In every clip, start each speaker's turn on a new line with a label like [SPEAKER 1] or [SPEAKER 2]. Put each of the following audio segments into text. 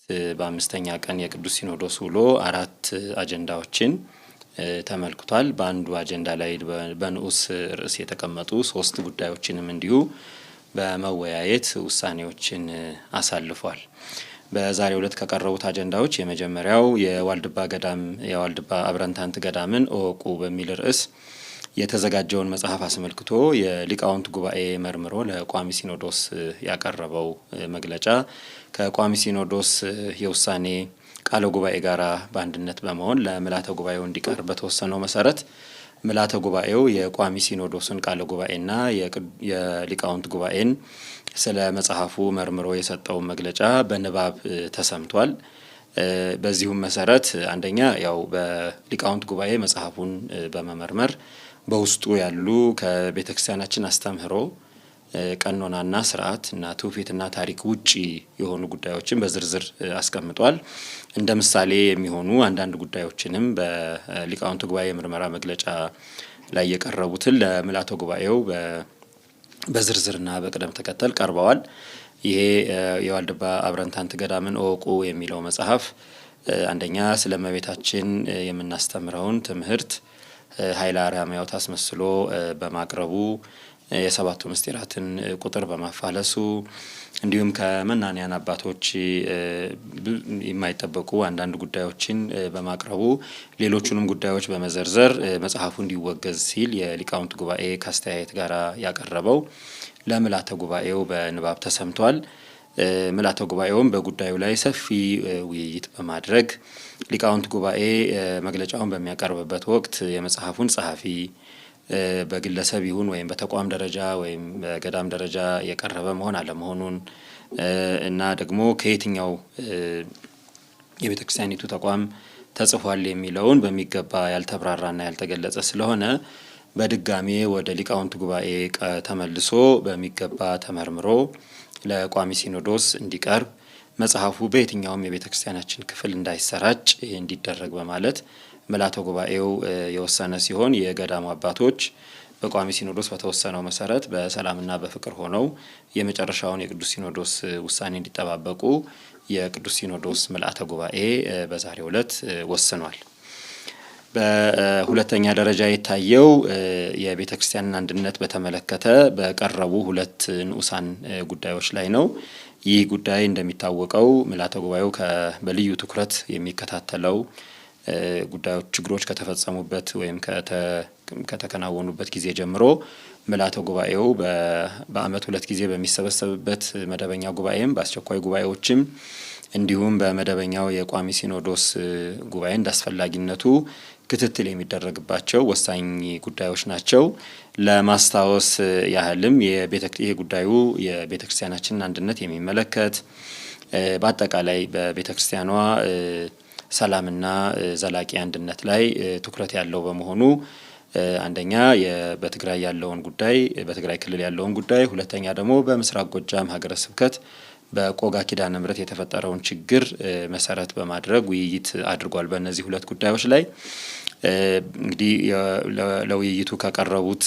[SPEAKER 1] በአምስተኛ ቀን የቅዱስ ሲኖዶስ ውሎ አራት አጀንዳዎችን ተመልክቷል። በአንዱ አጀንዳ ላይ በንዑስ ርዕስ የተቀመጡ ሶስት ጉዳዮችንም እንዲሁ በመወያየት ውሳኔዎችን አሳልፏል። በዛሬው ዕለት ከቀረቡት አጀንዳዎች የመጀመሪያው የዋልድባ አብረንታንት ገዳምን እወቁ በሚል ርዕስ የተዘጋጀውን መጽሐፍ አስመልክቶ የሊቃውንት ጉባኤ መርምሮ ለቋሚ ሲኖዶስ ያቀረበው መግለጫ ከቋሚ ሲኖዶስ የውሳኔ ቃለ ጉባኤ ጋራ በአንድነት በመሆን ለምልዓተ ጉባኤው እንዲቀርብ በተወሰነው መሰረት ምልዓተ ጉባኤው የቋሚ ሲኖዶስን ቃለ ጉባኤና የሊቃውንት ጉባኤን ስለ መጽሐፉ መርምሮ የሰጠው መግለጫ በንባብ ተሰምቷል። በዚሁም መሰረት አንደኛ ያው በሊቃውንት ጉባኤ መጽሐፉን በመመርመር በውስጡ ያሉ ከቤተክርስቲያናችን አስተምህሮ ቀኖናና ስርዓት እና ትውፊትና ታሪክ ውጪ የሆኑ ጉዳዮችን በዝርዝር አስቀምጧል። እንደ ምሳሌ የሚሆኑ አንዳንድ ጉዳዮችንም በሊቃውንት ጉባኤ ምርመራ መግለጫ ላይ የቀረቡትን ለምልዓተ ጉባኤው በዝርዝርና በቅደም ተከተል ቀርበዋል። ይሄ የዋልድባ አብረንታንት ገዳምን እወቁ የሚለው መጽሐፍ አንደኛ ስለ እመቤታችን የምናስተምረውን ትምህርት ኃይለ አርያማዊት አስመስሎ በማቅረቡ የሰባቱ ምስጢራትን ቁጥር በማፋለሱ እንዲሁም ከመናንያን አባቶች የማይጠበቁ አንዳንድ ጉዳዮችን በማቅረቡ ሌሎቹንም ጉዳዮች በመዘርዘር መጽሐፉ እንዲወገዝ ሲል የሊቃውንት ጉባኤ ከአስተያየት ጋር ያቀረበው ለምልዓተ ጉባኤው በንባብ ተሰምቷል። ምልዓተ ጉባኤውም በጉዳዩ ላይ ሰፊ ውይይት በማድረግ ሊቃውንት ጉባኤ መግለጫውን በሚያቀርብበት ወቅት የመጽሐፉን ጸሐፊ በግለሰብ ይሁን ወይም በተቋም ደረጃ ወይም በገዳም ደረጃ የቀረበ መሆን አለመሆኑን እና ደግሞ ከየትኛው የቤተክርስቲያኒቱ ተቋም ተጽፏል የሚለውን በሚገባ ያልተብራራና ያልተገለጸ ስለሆነ በድጋሜ ወደ ሊቃውንት ጉባኤ ተመልሶ በሚገባ ተመርምሮ ለቋሚ ሲኖዶስ እንዲቀርብ መጽሐፉ በየትኛውም የቤተክርስቲያናችን ክፍል እንዳይሰራጭ እንዲደረግ በማለት ምልዓተ ጉባኤው የወሰነ ሲሆን የገዳሙ አባቶች በቋሚ ሲኖዶስ በተወሰነው መሰረት በሰላምና በፍቅር ሆነው የመጨረሻውን የቅዱስ ሲኖዶስ ውሳኔ እንዲጠባበቁ የቅዱስ ሲኖዶስ ምልዓተ ጉባኤ በዛሬው ዕለት ወስኗል። በሁለተኛ ደረጃ የታየው የቤተክርስቲያንን አንድነት በተመለከተ በቀረቡ ሁለት ንዑሳን ጉዳዮች ላይ ነው። ይህ ጉዳይ እንደሚታወቀው ምልዓተ ጉባኤው በልዩ ትኩረት የሚከታተለው ጉዳዮች ችግሮች ከተፈጸሙበት ወይም ከተከናወኑበት ጊዜ ጀምሮ ምልዓተ ጉባኤው በዓመት ሁለት ጊዜ በሚሰበሰብበት መደበኛ ጉባኤም በአስቸኳይ ጉባኤዎችም እንዲሁም በመደበኛው የቋሚ ሲኖዶስ ጉባኤ እንዳስፈላጊነቱ ክትትል የሚደረግባቸው ወሳኝ ጉዳዮች ናቸው። ለማስታወስ ያህልም ይሄ ጉዳዩ የቤተክርስቲያናችንን አንድነት የሚመለከት በአጠቃላይ በቤተክርስቲያኗ ሰላምና ዘላቂ አንድነት ላይ ትኩረት ያለው በመሆኑ አንደኛ በትግራይ ያለውን ጉዳይ በትግራይ ክልል ያለውን ጉዳይ፣ ሁለተኛ ደግሞ በምስራቅ ጎጃም ሀገረ ስብከት በቆጋ ኪዳነ ምሕረት የተፈጠረውን ችግር መሰረት በማድረግ ውይይት አድርጓል። በእነዚህ ሁለት ጉዳዮች ላይ እንግዲህ ለውይይቱ ከቀረቡት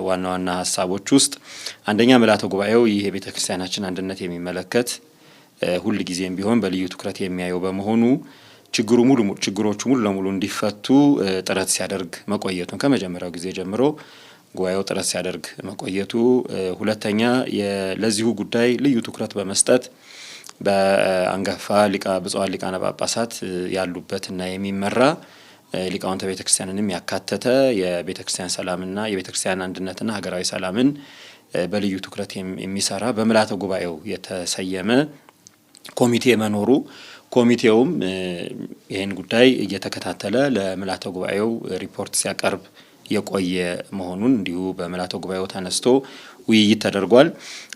[SPEAKER 1] ዋና ዋና ሀሳቦች ውስጥ አንደኛ ምልዓተ ጉባኤው ይህ የቤተክርስቲያናችን አንድነት የሚመለከት ሁል ጊዜም ቢሆን በልዩ ትኩረት የሚያየው በመሆኑ ችግሮቹ ሙሉ ለሙሉ እንዲፈቱ ጥረት ሲያደርግ መቆየቱን ከመጀመሪያው ጊዜ ጀምሮ ጉባኤው ጥረት ሲያደርግ መቆየቱ፣ ሁለተኛ ለዚሁ ጉዳይ ልዩ ትኩረት በመስጠት በአንጋፋ ብፁዓን ሊቃነ ጳጳሳት ያሉበትና የሚመራ ሊቃውንተ ቤተክርስቲያንንም ያካተተ የቤተክርስቲያን ሰላምና የቤተክርስቲያን አንድነትና ሀገራዊ ሰላምን በልዩ ትኩረት የሚሰራ በምልዓተ ጉባኤው የተሰየመ ኮሚቴ መኖሩ ኮሚቴውም ይህን ጉዳይ እየተከታተለ ለምልዓተ ጉባኤው ሪፖርት ሲያቀርብ የቆየ መሆኑን እንዲሁ በምልዓተ ጉባኤው ተነስቶ ውይይት ተደርጓል።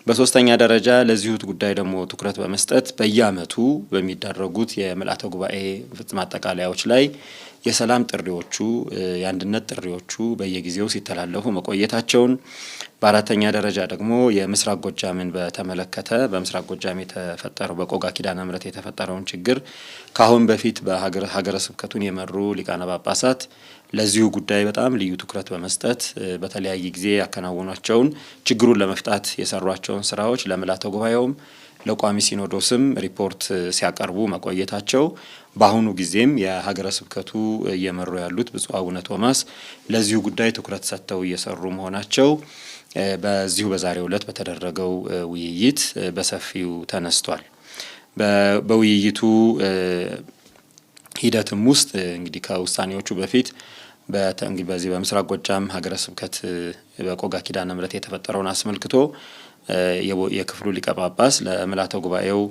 [SPEAKER 1] በሶስተኛ ደረጃ ለዚሁ ጉዳይ ደግሞ ትኩረት በመስጠት በየዓመቱ በሚደረጉት የምልዓተ ጉባኤ ማጠቃለያዎች ላይ የሰላም ጥሪዎቹ የአንድነት ጥሪዎቹ በየጊዜው ሲተላለፉ መቆየታቸውን፣ በአራተኛ ደረጃ ደግሞ የምስራቅ ጎጃምን በተመለከተ በምስራቅ ጎጃም የተፈጠረው በቆጋ ኪዳነ ምሕረት የተፈጠረውን ችግር ካሁን በፊት በሀገረ ስብከቱን የመሩ ሊቃነ ጳጳሳት ለዚሁ ጉዳይ በጣም ልዩ ትኩረት በመስጠት በተለያየ ጊዜ ያከናወኗቸውን ችግሩን ለመፍታት የሰሯቸውን ስራዎች ለምልዓተ ጉባኤውም ለቋሚ ሲኖዶስም ሪፖርት ሲያቀርቡ መቆየታቸው በአሁኑ ጊዜም የሀገረ ስብከቱ እየመሩ ያሉት ብፁዕ አቡነ ቶማስ ለዚሁ ጉዳይ ትኩረት ሰጥተው እየሰሩ መሆናቸው በዚሁ በዛሬው ዕለት በተደረገው ውይይት በሰፊው ተነስቷል። በውይይቱ ሂደትም ውስጥ እንግዲህ ከውሳኔዎቹ በፊት በዚህ በምስራቅ ጎጃም ሀገረ ስብከት በቆጋ ኪዳነ ምሕረት የተፈጠረውን አስመልክቶ የክፍሉ ሊቀ ጳጳስ ለምልዓተ ጉባኤው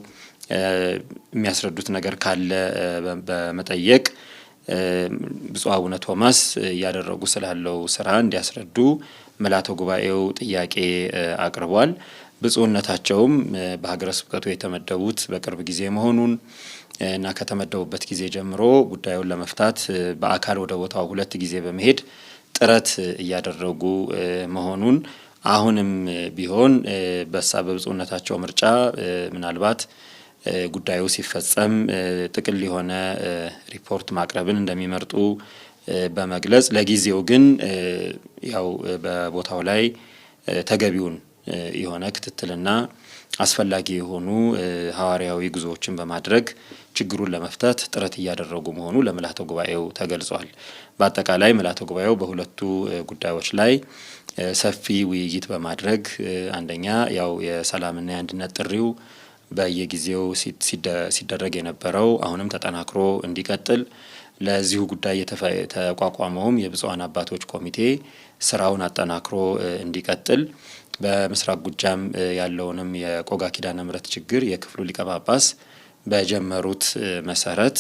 [SPEAKER 1] የሚያስረዱት ነገር ካለ በመጠየቅ ብፁዕ አቡነ ቶማስ እያደረጉ ስላለው ስራ እንዲያስረዱ ምልዓተ ጉባኤው ጥያቄ አቅርቧል። ብፁዕነታቸውም በሀገረ ስብከቱ የተመደቡት በቅርብ ጊዜ መሆኑን እና ከተመደቡበት ጊዜ ጀምሮ ጉዳዩን ለመፍታት በአካል ወደ ቦታው 2 ጊዜ በመሄድ ጥረት እያደረጉ መሆኑን አሁንም ቢሆን በብፁዕነታቸው ምርጫ ምናልባት ጉዳዩ ሲፈጸም ጥቅል የሆነ ሪፖርት ማቅረብን እንደሚመርጡ በመግለጽ ለጊዜው ግን ያው በቦታው ላይ ተገቢውን የሆነ ክትትልና አስፈላጊ የሆኑ ሐዋርያዊ ጉዞዎችን በማድረግ ችግሩን ለመፍታት ጥረት እያደረጉ መሆኑ ለምልዓተ ጉባኤው ተገልጿል። በአጠቃላይ ምልዓተ ጉባኤው በሁለቱ ጉዳዮች ላይ ሰፊ ውይይት በማድረግ አንደኛ ያው የሰላምና የአንድነት ጥሪው በየጊዜው ሲደረግ የነበረው አሁንም ተጠናክሮ እንዲቀጥል ለዚሁ ጉዳይ የተቋቋመውም የብፁዓን አባቶች ኮሚቴ ስራውን አጠናክሮ እንዲቀጥል በምስራቅ ጎጃም ያለውንም የቆጋ ኪዳነ ምሕረት ችግር የክፍሉ ሊቀ ጳጳስ በጀመሩት መሰረት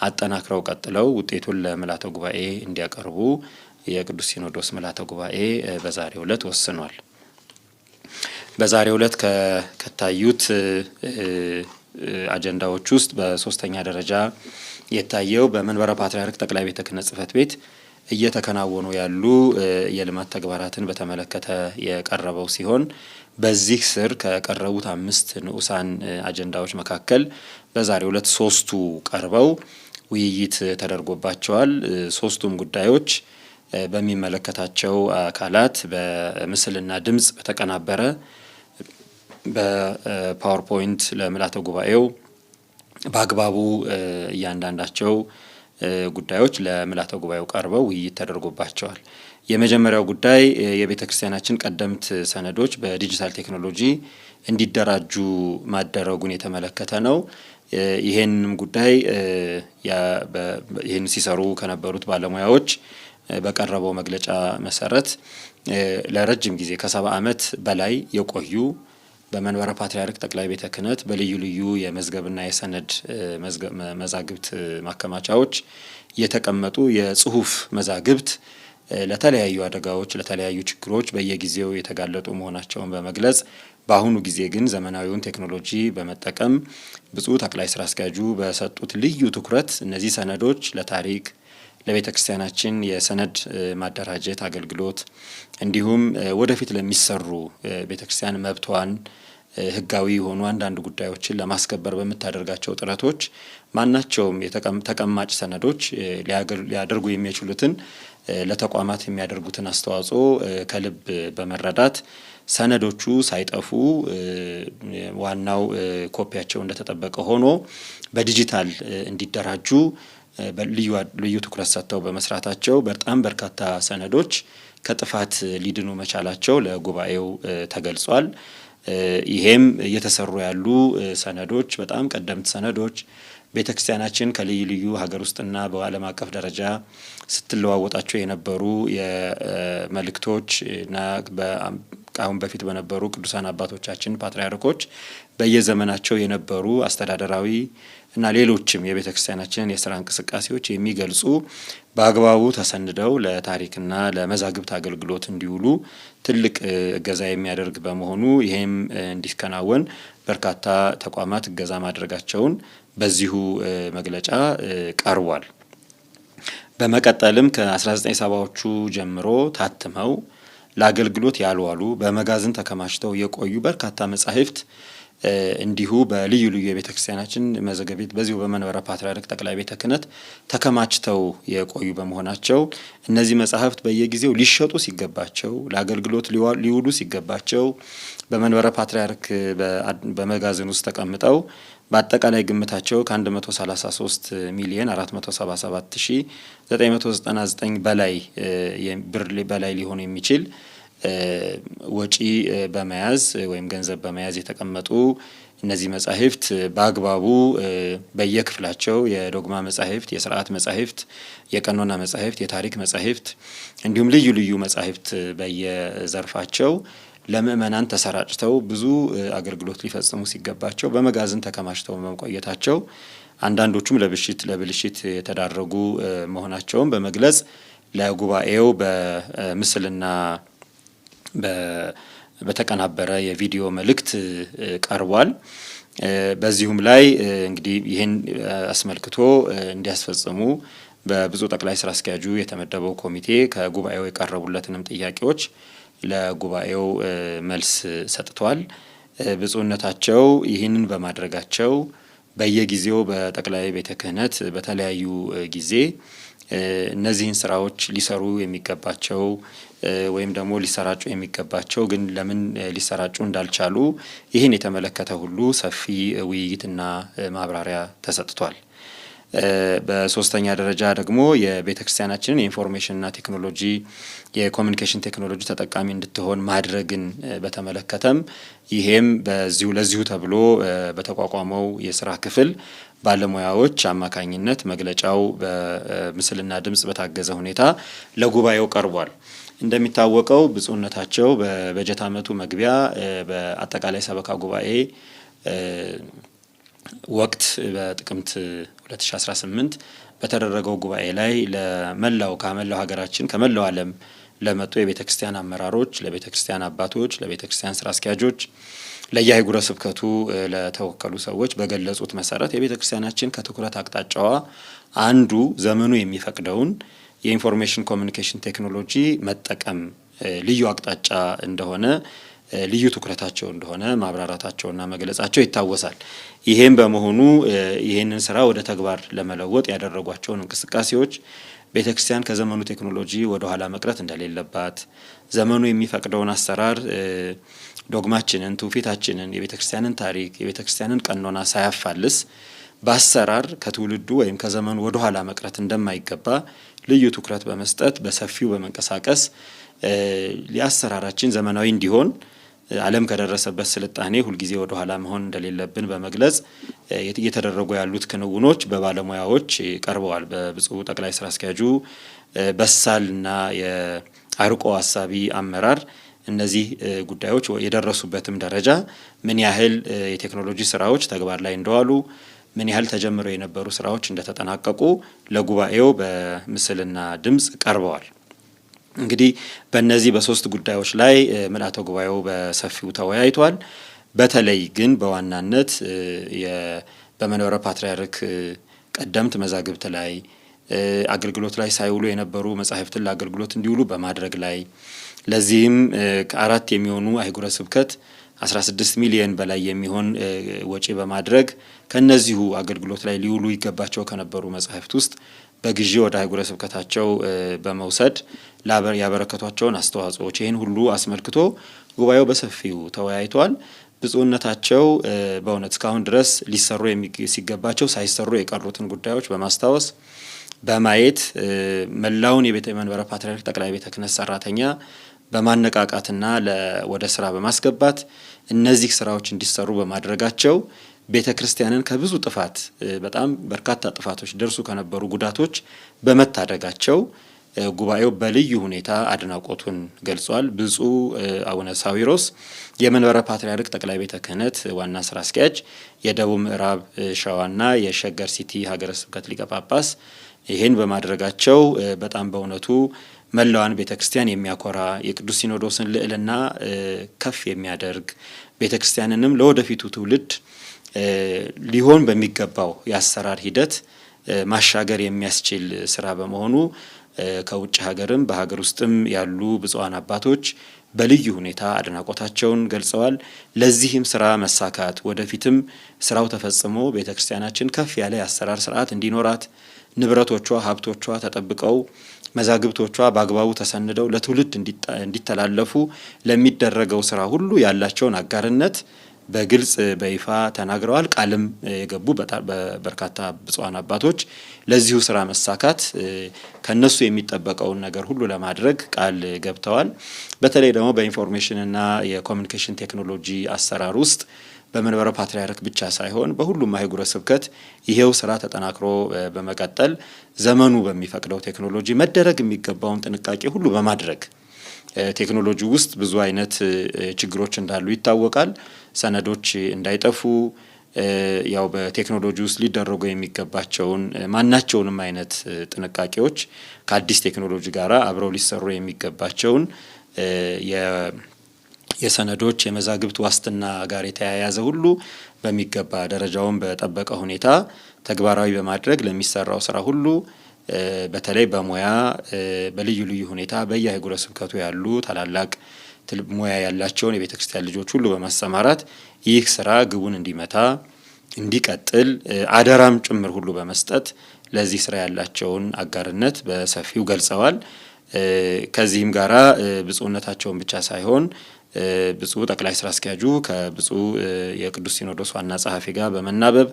[SPEAKER 1] አጠናክረው ቀጥለው ውጤቱን ለምልዓተ ጉባኤ እንዲያቀርቡ የቅዱስ ሲኖዶስ ምልዓተ ጉባኤ በዛሬው ዕለት ወስኗል። በዛሬው ዕለት ከታዩት አጀንዳዎች ውስጥ በሶስተኛ ደረጃ የታየው በመንበረ ፓትርያርክ ጠቅላይ ቤተ ክህነት ጽሕፈት ቤት እየተከናወኑ ያሉ የልማት ተግባራትን በተመለከተ የቀረበው ሲሆን በዚህ ስር ከቀረቡት 5 ንዑሳን አጀንዳዎች መካከል በዛሬው ዕለት 3ቱ ቀርበው ውይይት ተደርጎባቸዋል። 3ቱም ጉዳዮች በሚመለከታቸው አካላት በምስልና ድምጽ በተቀናበረ በፓወርፖይንት ለምልዓተ ጉባኤው በአግባቡ እያንዳንዳቸው ጉዳዮች ለምልዓተ ጉባኤው ቀርበው ውይይት ተደርጎባቸዋል። የመጀመሪያው ጉዳይ የቤተ ክርስቲያናችን ቀደምት ሰነዶች በዲጂታል ቴክኖሎጂ እንዲደራጁ ማደረጉን የተመለከተ ነው። ይሄንም ጉዳይ ይህን ሲሰሩ ከነበሩት ባለሙያዎች በቀረበው መግለጫ መሰረት ለረጅም ጊዜ ከ70 ዓመት በላይ የቆዩ በመንበረ ፓትርያርክ ጠቅላይ ቤተ ክህነት በልዩ ልዩ የመዝገብና የሰነድ መዛግብት ማከማቻዎች የተቀመጡ የጽሁፍ መዛግብት ለተለያዩ አደጋዎች፣ ለተለያዩ ችግሮች በየጊዜው የተጋለጡ መሆናቸውን በመግለጽ በአሁኑ ጊዜ ግን ዘመናዊውን ቴክኖሎጂ በመጠቀም ብፁዕ ጠቅላይ ስራ አስኪያጁ በሰጡት ልዩ ትኩረት እነዚህ ሰነዶች ለታሪክ ለቤተ ክርስቲያናችን የሰነድ ማደራጀት አገልግሎት እንዲሁም ወደፊት ለሚሰሩ ቤተ ክርስቲያን መብቷን ህጋዊ የሆኑ አንዳንድ ጉዳዮችን ለማስከበር በምታደርጋቸው ጥረቶች ማናቸውም ተቀማጭ ሰነዶች ሊያደርጉ የሚችሉትን ለተቋማት የሚያደርጉትን አስተዋጽኦ ከልብ በመረዳት ሰነዶቹ ሳይጠፉ ዋናው ኮፒያቸው እንደተጠበቀ ሆኖ በዲጂታል እንዲደራጁ ልዩ ትኩረት ሰጥተው በመስራታቸው በጣም በርካታ ሰነዶች ከጥፋት ሊድኑ መቻላቸው ለጉባኤው ተገልጿል። ይሄም እየተሰሩ ያሉ ሰነዶች በጣም ቀደምት ሰነዶች ቤተክርስቲያናችን ከልዩ ልዩ ሀገር ውስጥና በዓለም አቀፍ ደረጃ ስትለዋወጣቸው የነበሩ የመልእክቶች እና አሁን በፊት በነበሩ ቅዱሳን አባቶቻችን ፓትርያርኮች በየዘመናቸው የነበሩ አስተዳደራዊ እና ሌሎችም የቤተክርስቲያናችንን የስራ እንቅስቃሴዎች የሚገልጹ በአግባቡ ተሰንደው ለታሪክና ለመዛግብት አገልግሎት እንዲውሉ ትልቅ እገዛ የሚያደርግ በመሆኑ ይሄም እንዲከናወን በርካታ ተቋማት እገዛ ማድረጋቸውን በዚሁ መግለጫ ቀርቧል። በመቀጠልም ከ1970ዎቹ ጀምሮ ታትመው ለአገልግሎት ያልዋሉ በመጋዘን ተከማችተው የቆዩ በርካታ መጻሕፍት እንዲሁ በልዩ ልዩ የቤተክርስቲያናችን መዘገብ ቤት በዚሁ በመንበረ ፓትርያርክ ጠቅላይ ቤተ ክህነት ተከማችተው የቆዩ በመሆናቸው እነዚህ መጻሕፍት በየጊዜው ሊሸጡ ሲገባቸው ለአገልግሎት ሊውሉ ሲገባቸው በመንበረ ፓትርያርክ በመጋዘን ውስጥ ተቀምጠው በአጠቃላይ ግምታቸው ከ133 ሚሊዮን 477999 በላይ ብር በላይ ሊሆን የሚችል ወጪ በመያዝ ወይም ገንዘብ በመያዝ የተቀመጡ እነዚህ መጻሕፍት በአግባቡ በየክፍላቸው የዶግማ መጻሕፍት፣ የሥርዓት መጻሕፍት፣ የቀኖና መጻሕፍት፣ የታሪክ መጻሕፍት እንዲሁም ልዩ ልዩ መጻሕፍት በየዘርፋቸው ለምእመናን ተሰራጭተው ብዙ አገልግሎት ሊፈጽሙ ሲገባቸው በመጋዘን ተከማችተው በመቆየታቸው አንዳንዶቹም ለብልሽት የተዳረጉ መሆናቸውን በመግለጽ ለጉባኤው በምስልና በተቀናበረ የቪዲዮ መልእክት ቀርቧል። በዚሁም ላይ እንግዲህ ይህን አስመልክቶ እንዲያስፈጽሙ በብፁዕ ጠቅላይ ስራ አስኪያጁ የተመደበው ኮሚቴ ከጉባኤው የቀረቡለትንም ጥያቄዎች ለጉባኤው መልስ ሰጥቷል። ብፁዕነታቸው ይህንን በማድረጋቸው በየጊዜው በጠቅላይ ቤተ ክህነት በተለያዩ ጊዜ እነዚህን ስራዎች ሊሰሩ የሚገባቸው ወይም ደግሞ ሊሰራጩ የሚገባቸው ግን ለምን ሊሰራጩ እንዳልቻሉ ይህን የተመለከተ ሁሉ ሰፊ ውይይትና ማብራሪያ ተሰጥቷል። በሶስተኛ ደረጃ ደግሞ የቤተክርስቲያናችንን የኢንፎርሜሽንና ቴክኖሎጂ የኮሚኒኬሽን ቴክኖሎጂ ተጠቃሚ እንድትሆን ማድረግን በተመለከተም ይሄም ለዚሁ ተብሎ በተቋቋመው የስራ ክፍል ባለሙያዎች አማካኝነት መግለጫው በምስልና ድምጽ በታገዘ ሁኔታ ለጉባኤው ቀርቧል። እንደሚታወቀው ብፁዕነታቸው በበጀት ዓመቱ መግቢያ በአጠቃላይ ሰበካ ጉባኤ ወቅት በጥቅምት 2018 በተደረገው ጉባኤ ላይ ከመላው ሀገራችን ከመላው ዓለም ለመጡ የቤተክርስቲያን አመራሮች፣ ለቤተክርስቲያን አባቶች፣ ለቤተክርስቲያን ስራ አስኪያጆች፣ ለየአህጉረ ስብከቱ ለተወከሉ ሰዎች በገለጹት መሰረት የቤተክርስቲያናችን ከትኩረት አቅጣጫዋ አንዱ ዘመኑ የሚፈቅደውን የኢንፎርሜሽን ኮሚኒኬሽን ቴክኖሎጂ መጠቀም ልዩ አቅጣጫ እንደሆነ ልዩ ትኩረታቸው እንደሆነ ማብራራታቸውና መግለጻቸው ይታወሳል። ይሄም በመሆኑ ይሄንን ስራ ወደ ተግባር ለመለወጥ ያደረጓቸውን እንቅስቃሴዎች ቤተክርስቲያን ከዘመኑ ቴክኖሎጂ ወደ ኋላ መቅረት እንደሌለባት ዘመኑ የሚፈቅደውን አሰራር ዶግማችንን፣ ትውፊታችንን፣ የቤተክርስቲያንን ታሪክ፣ የቤተክርስቲያንን ቀኖና ሳያፋልስ በአሰራር ከትውልዱ ወይም ከዘመኑ ወደ ኋላ መቅረት እንደማይገባ ልዩ ትኩረት በመስጠት በሰፊው በመንቀሳቀስ የአሰራራችን ዘመናዊ እንዲሆን ዓለም ከደረሰበት ስልጣኔ ሁልጊዜ ወደ ኋላ መሆን እንደሌለብን በመግለጽ እየተደረጉ ያሉት ክንውኖች በባለሙያዎች ቀርበዋል። በብፁዕ ጠቅላይ ስራ አስኪያጁ በሳልና የአርቆ ሀሳቢ አመራር እነዚህ ጉዳዮች የደረሱበትም ደረጃ ምን ያህል የቴክኖሎጂ ስራዎች ተግባር ላይ እንደዋሉ ምን ያህል ተጀምረው የነበሩ ስራዎች እንደተጠናቀቁ ለጉባኤው በምስልና ድምጽ ቀርበዋል። እንግዲህ በእነዚህ በሶስት ጉዳዮች ላይ ምልዓተ ጉባኤው በሰፊው ተወያይቷል። በተለይ ግን በዋናነት በመንበረ ፓትርያርክ ቀደምት መዛግብት ላይ አገልግሎት ላይ ሳይውሉ የነበሩ መጻሕፍትን ለአገልግሎት እንዲውሉ በማድረግ ላይ ለዚህም ከ4 የሚሆኑ አህጉረ ስብከት 16 ሚሊዮን በላይ የሚሆን ወጪ በማድረግ ከነዚሁ አገልግሎት ላይ ሊውሉ ይገባቸው ከነበሩ መጻሕፍት ውስጥ በግዢ ወደ አህጉረ ስብከታቸው በመውሰድ ያበረከቷቸውን አስተዋጽኦች ይህን ሁሉ አስመልክቶ ጉባኤው በሰፊው ተወያይቷል። ብፁዕነታቸው በእውነት እስካሁን ድረስ ሊሰሩ ሲገባቸው ሳይሰሩ የቀሩትን ጉዳዮች በማስታወስ በማየት መላውን የቤተ መንበረ ፓትርያርክ ጠቅላይ ቤተ ክህነት ሰራተኛ በማነቃቃትና ወደ ስራ በማስገባት እነዚህ ስራዎች እንዲሰሩ በማድረጋቸው ቤተ ክርስቲያንን ከብዙ ጥፋት በጣም በርካታ ጥፋቶች ደርሱ ከነበሩ ጉዳቶች በመታደጋቸው ጉባኤው በልዩ ሁኔታ አድናቆቱን ገልጿል። ብፁዕ አቡነ ሳዊሮስ የመንበረ ፓትርያርክ ጠቅላይ ቤተ ክህነት ዋና ስራ አስኪያጅ፣ የደቡብ ምዕራብ ሸዋና የሸገር ሲቲ ሀገረ ስብከት ሊቀ ጳጳስ ይህን በማድረጋቸው በጣም በእውነቱ መላዋን ቤተ ክርስቲያን የሚያኮራ የቅዱስ ሲኖዶስን ልዕልና ከፍ የሚያደርግ ቤተ ክርስቲያንንም ለወደፊቱ ትውልድ ሊሆን በሚገባው የአሰራር ሂደት ማሻገር የሚያስችል ስራ በመሆኑ ከውጭ ሀገርም በሀገር ውስጥም ያሉ ብፁዓን አባቶች በልዩ ሁኔታ አድናቆታቸውን ገልጸዋል። ለዚህም ስራ መሳካት ወደፊትም ስራው ተፈጽሞ ቤተክርስቲያናችን ከፍ ያለ የአሰራር ስርዓት እንዲኖራት ንብረቶቿ፣ ሀብቶቿ ተጠብቀው መዛግብቶቿ በአግባቡ ተሰንደው ለትውልድ እንዲተላለፉ ለሚደረገው ስራ ሁሉ ያላቸውን አጋርነት በግልጽ በይፋ ተናግረዋል። ቃልም የገቡ በርካታ ብፁዓን አባቶች ለዚሁ ስራ መሳካት ከነሱ የሚጠበቀውን ነገር ሁሉ ለማድረግ ቃል ገብተዋል። በተለይ ደግሞ በኢንፎርሜሽንና የኮሚኒኬሽን ቴክኖሎጂ አሰራር ውስጥ በመንበረ ፓትርያርክ ብቻ ሳይሆን በሁሉም አህጉረ ስብከት ይሄው ስራ ተጠናክሮ በመቀጠል ዘመኑ በሚፈቅደው ቴክኖሎጂ መደረግ የሚገባውን ጥንቃቄ ሁሉ በማድረግ ቴክኖሎጂ ውስጥ ብዙ አይነት ችግሮች እንዳሉ ይታወቃል። ሰነዶች እንዳይጠፉ ያው በቴክኖሎጂ ውስጥ ሊደረጉ የሚገባቸውን ማናቸውንም አይነት ጥንቃቄዎች ከአዲስ ቴክኖሎጂ ጋራ አብረው ሊሰሩ የሚገባቸውን የሰነዶች የመዛግብት ዋስትና ጋር የተያያዘ ሁሉ በሚገባ ደረጃውን በጠበቀ ሁኔታ ተግባራዊ በማድረግ ለሚሰራው ስራ ሁሉ በተለይ በሙያ በልዩ ልዩ ሁኔታ በየአህጉረ ስብከቱ ያሉ ታላላቅ ሙያ ያላቸውን የቤተ ክርስቲያን ልጆች ሁሉ በማሰማራት ይህ ስራ ግቡን እንዲመታ እንዲቀጥል አደራም ጭምር ሁሉ በመስጠት ለዚህ ስራ ያላቸውን አጋርነት በሰፊው ገልጸዋል። ከዚህም ጋራ ብፁዕነታቸውን ብቻ ሳይሆን ብፁዕ ጠቅላይ ስራ አስኪያጁ ከብፁዕ የቅዱስ ሲኖዶስ ዋና ጸሐፊ ጋር በመናበብ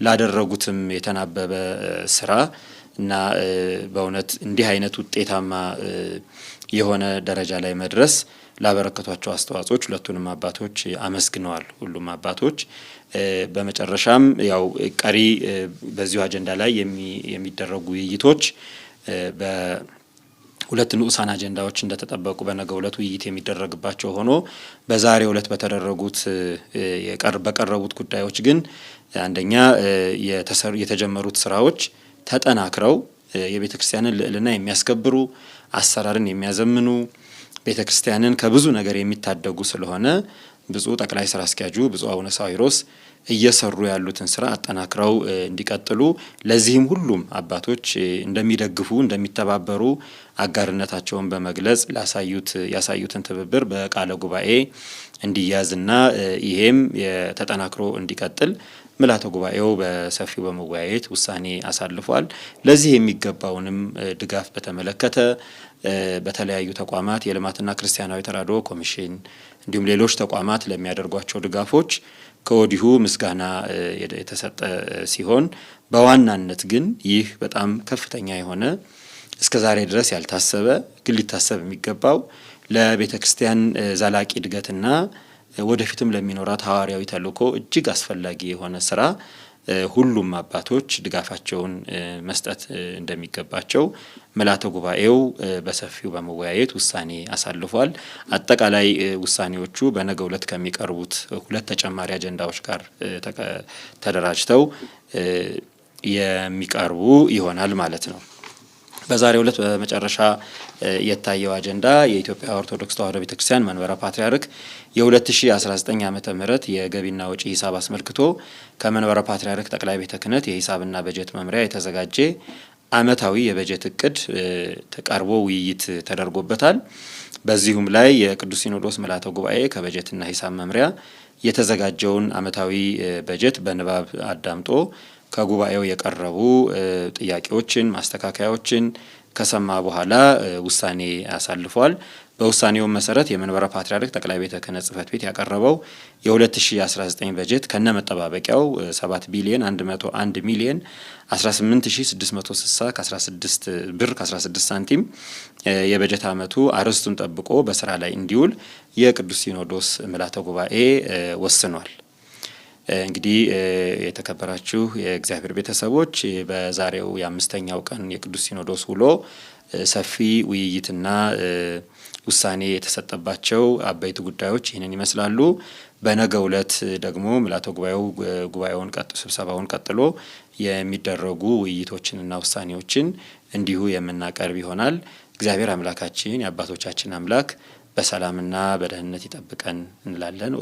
[SPEAKER 1] ላደረጉትም የተናበበ ስራ እና በእውነት እንዲህ አይነት ውጤታማ የሆነ ደረጃ ላይ መድረስ ላበረከቷቸው አስተዋጽኦች ሁለቱንም አባቶች አመስግነዋል። ሁሉም አባቶች በመጨረሻም ያው ቀሪ በዚሁ አጀንዳ ላይ የሚደረጉ ውይይቶች በሁለት ንዑሳን አጀንዳዎች እንደተጠበቁ በነገው ዕለት ውይይት የሚደረግባቸው ሆኖ በዛሬው ዕለት በተደረጉት በቀረቡት ጉዳዮች ግን አንደኛ የተጀመሩት ስራዎች ተጠናክረው የቤተ ክርስቲያንን ልዕልና የሚያስከብሩ አሰራርን የሚያዘምኑ ቤተ ክርስቲያንን ከብዙ ነገር የሚታደጉ ስለሆነ ብፁዕ ጠቅላይ ስራ አስኪያጁ ብፁዕ አቡነ ሳዊሮስ እየሰሩ ያሉትን ስራ አጠናክረው እንዲቀጥሉ ለዚህም ሁሉም አባቶች እንደሚደግፉ እንደሚተባበሩ አጋርነታቸውን በመግለጽ ያሳዩትን ትብብር በቃለ ጉባኤ እንዲያዝና ይሄም ተጠናክሮ እንዲቀጥል ምልዓተ ጉባኤው በሰፊው በመወያየት ውሳኔ አሳልፏል። ለዚህ የሚገባውንም ድጋፍ በተመለከተ በተለያዩ ተቋማት የልማትና ክርስቲያናዊ ተራድኦ ኮሚሽን እንዲሁም ሌሎች ተቋማት ለሚያደርጓቸው ድጋፎች ከወዲሁ ምስጋና የተሰጠ ሲሆን በዋናነት ግን ይህ በጣም ከፍተኛ የሆነ እስከዛሬ ድረስ ያልታሰበ ግን ሊታሰብ የሚገባው ለቤተ ክርስቲያን ዘላቂ እድገትና ወደፊትም ለሚኖራት ሐዋርያዊ ተልእኮ እጅግ አስፈላጊ የሆነ ስራ ሁሉም አባቶች ድጋፋቸውን መስጠት እንደሚገባቸው ምልዓተ ጉባኤው በሰፊው በመወያየት ውሳኔ አሳልፏል። አጠቃላይ ውሳኔዎቹ በነገው ዕለት ከሚቀርቡት ሁለት ተጨማሪ አጀንዳዎች ጋር ተደራጅተው የሚቀርቡ ይሆናል ማለት ነው። በዛሬው ዕለት በመጨረሻ የታየው አጀንዳ የኢትዮጵያ ኦርቶዶክስ ተዋሕዶ ቤተክርስቲያን መንበረ ፓትርያርክ የ2019 ዓመተ ምህረት የገቢና ወጪ ሂሳብ አስመልክቶ ከመንበረ ፓትርያርክ ጠቅላይ ቤተ ክህነት የሂሳብና በጀት መምሪያ የተዘጋጀ ዓመታዊ የበጀት እቅድ ተቀርቦ ውይይት ተደርጎበታል። በዚሁም ላይ የቅዱስ ሲኖዶስ ምልዓተ ጉባኤ ከበጀትና ሂሳብ መምሪያ የተዘጋጀውን ዓመታዊ በጀት በንባብ አዳምጦ ከጉባኤው የቀረቡ ጥያቄዎችን ማስተካከያዎችን ከሰማ በኋላ ውሳኔ አሳልፏል። በውሳኔውም መሰረት የመንበረ ፓትርያርክ ጠቅላይ ቤተ ክህነት ጽሕፈት ቤት ያቀረበው የ2019 በጀት ከነመጠባበቂያው 7 ቢሊዮን 101 ሚሊዮን 18660 ከ16 ብር ከ16 ሳንቲም የበጀት ዓመቱ አርዕስቱን ጠብቆ በስራ ላይ እንዲውል የቅዱስ ሲኖዶስ ምልዓተ ጉባኤ ወስኗል። እንግዲህ የተከበራችሁ የእግዚአብሔር ቤተሰቦች በዛሬው የአምስተኛው ቀን የቅዱስ ሲኖዶስ ውሎ ሰፊ ውይይትና ውሳኔ የተሰጠባቸው አበይት ጉዳዮች ይህንን ይመስላሉ። በነገው ዕለት ደግሞ ምልዓተ ጉባኤውን ስብሰባውን ቀጥሎ የሚደረጉ ውይይቶችንና ውሳኔዎችን እንዲሁ የምናቀርብ ይሆናል። እግዚአብሔር አምላካችን የአባቶቻችን አምላክ በሰላምና በደህንነት ይጠብቀን እንላለን።